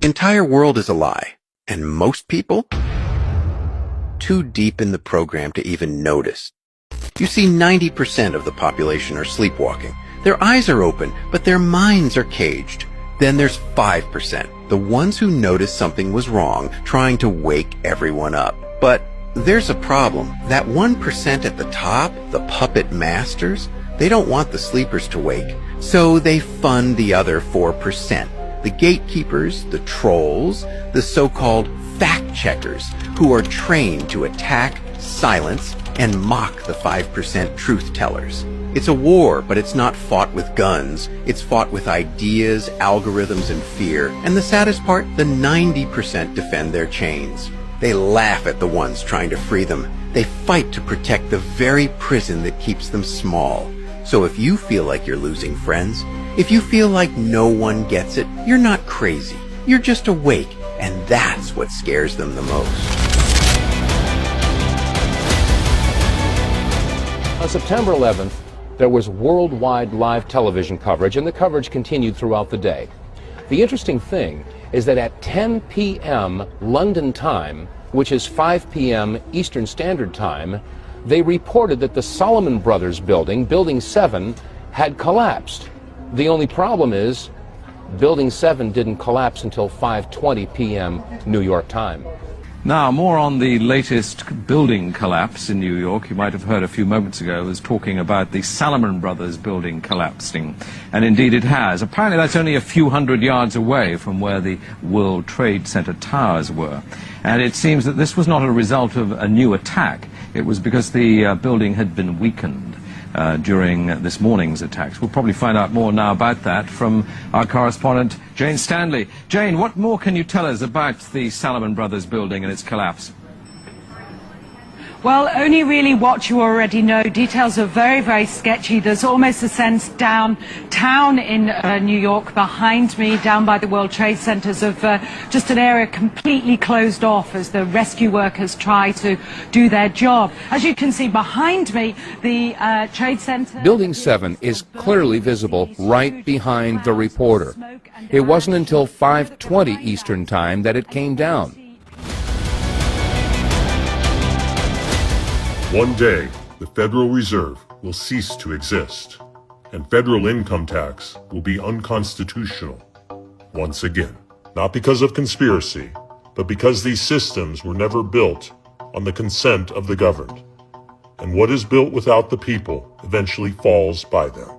Entire world is a lie, and most people too deep in the program to even notice. You see, 90% of the population are sleepwalking. Their eyes are open, but their minds are caged. Then there's 5%, the ones who noticed something was wrong, trying to wake everyone up. But there's a problem. That 1% at the top, the puppet masters, they don't want the sleepers to wake, so they fund the other 4%. The gatekeepers, the trolls, the so-called fact-checkers, who are trained to attack, silence, and mock the 5% truth-tellers. It's a war, but it's not fought with guns. It's fought with ideas, algorithms, and fear. And the saddest part, the 90% defend their chains. They laugh at the ones trying to free them. They fight to protect the very prison that keeps them small. So if you feel like you're losing friends, if you feel like no one gets it, you're not crazy. You're just awake, and that's what scares them the most. On September 11th, there was worldwide live television coverage, and the coverage continued throughout the day. The interesting thing is that at 10 p.m. London time, which is 5 p.m. Eastern Standard Time, they reported that the Salomon Brothers building, Building 7, had collapsed. The only problem is Building 7 didn't collapse until 5:20 p.m. New York time. Now, more on the latest building collapse in New York. You might have heard a few moments ago I was talking about the Salomon Brothers building collapsing. And indeed it has. Apparently that's only a few hundred yards away from where the World Trade Center towers were. And it seems that this was not a result of a new attack. It was because the building had been weakened during this morning's attacks. We'll probably find out more now about that from our correspondent, Jane Stanley. Jane, what more can you tell us about the Salomon Brothers building and its collapse? Well, only really what you already know. Details are very, very sketchy. There's almost a sense downtown in New York behind me, down by the World Trade Centers, of just an area completely closed off as the rescue workers try to do their job. As you can see behind me, the Trade Center... Building 7 is clearly visible right behind the reporter. It wasn't until 5:20 Eastern Time that it came down. One day, the Federal Reserve will cease to exist, and federal income tax will be unconstitutional once again. Not because of conspiracy, but because these systems were never built on the consent of the governed. And what is built without the people eventually falls by them.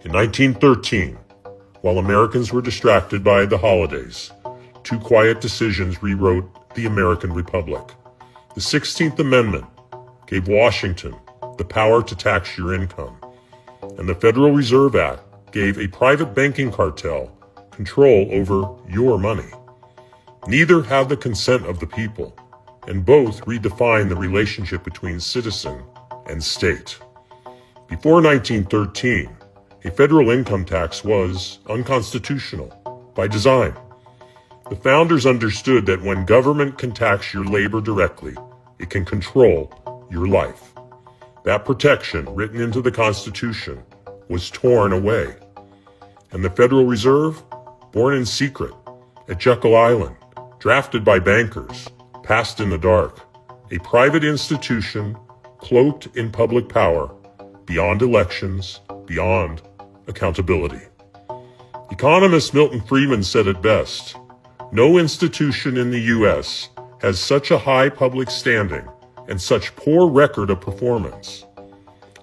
In 1913, while Americans were distracted by the holidays, two quiet decisions rewrote the American Republic. The 16th Amendment gave Washington the power to tax your income, and the Federal Reserve Act gave a private banking cartel control over your money. Neither have the consent of the people, and both redefine the relationship between citizen and state. Before 1913, a federal income tax was unconstitutional by design. The founders understood that when government can tax your labor directly, it can control your life. That protection, written into the Constitution, was torn away. And the Federal Reserve, born in secret, at Jekyll Island, drafted by bankers, passed in the dark, a private institution cloaked in public power, beyond elections, beyond accountability. Economist Milton Friedman said it best, "No institution in the U.S. has such a high public standing and such poor record of performance."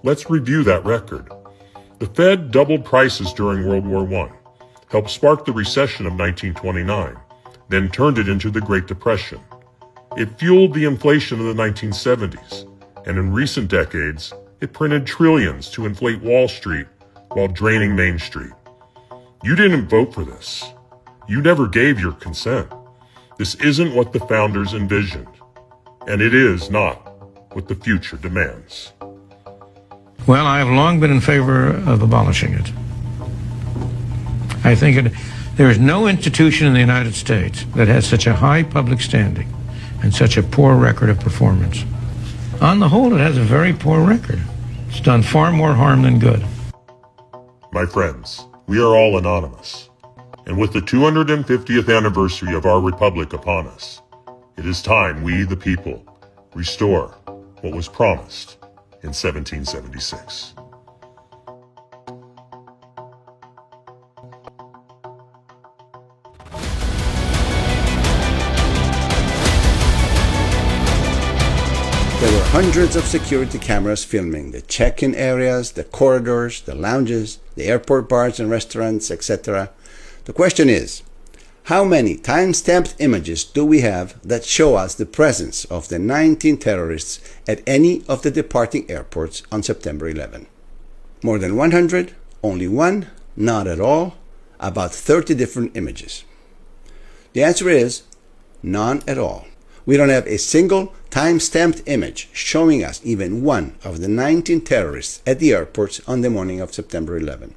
Let's review that record. The Fed doubled prices during World War I, helped spark the recession of 1929, then turned it into the Great Depression. It fueled the inflation of the 1970s, and in recent decades, it printed trillions to inflate Wall Street while draining Main Street. You didn't vote for this. You never gave your consent. This isn't what the founders envisioned. And it is not what the future demands. Well, I have long been in favor of abolishing it. I think there is no institution in the United States that has such a high public standing and such a poor record of performance. On the whole, it has a very poor record. It's done far more harm than good. My friends, we are all anonymous. And with the 250th anniversary of our republic upon us, it is time we, the people, restore what was promised in 1776. There were hundreds of security cameras filming the check-in areas, the corridors, the lounges, the airport bars and restaurants, etc. The question is, how many time-stamped images do we have that show us the presence of the 19 terrorists at any of the departing airports on September 11? More than 100? Only one? Not at all? About 30 different images. The answer is none at all. We don't have a single time-stamped image showing us even one of the 19 terrorists at the airports on the morning of September 11.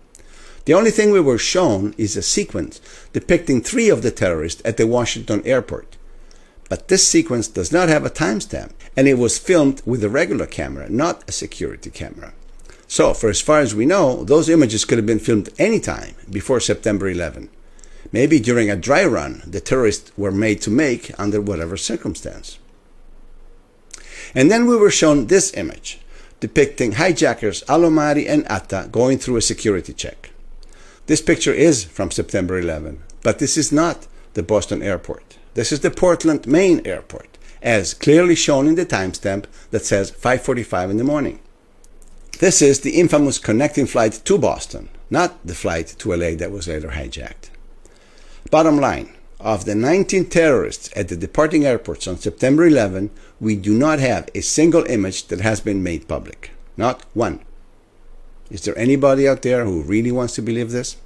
The only thing we were shown is a sequence depicting 3 of the terrorists at the Washington airport. But this sequence does not have a timestamp, and it was filmed with a regular camera, not a security camera. So, for as far as we know, those images could have been filmed anytime before September 11. Maybe during a dry run the terrorists were made to make under whatever circumstance. And then we were shown this image, depicting hijackers Alomari and Atta going through a security check. This picture is from September 11, but this is not the Boston airport. This is the Portland, Maine airport, as clearly shown in the timestamp that says 5:45 in the morning. This is the infamous connecting flight to Boston, not the flight to LA that was later hijacked. Bottom line, of the 19 terrorists at the departing airports on September 11, we do not have a single image that has been made public. Not one. Is there anybody out there who really wants to believe this?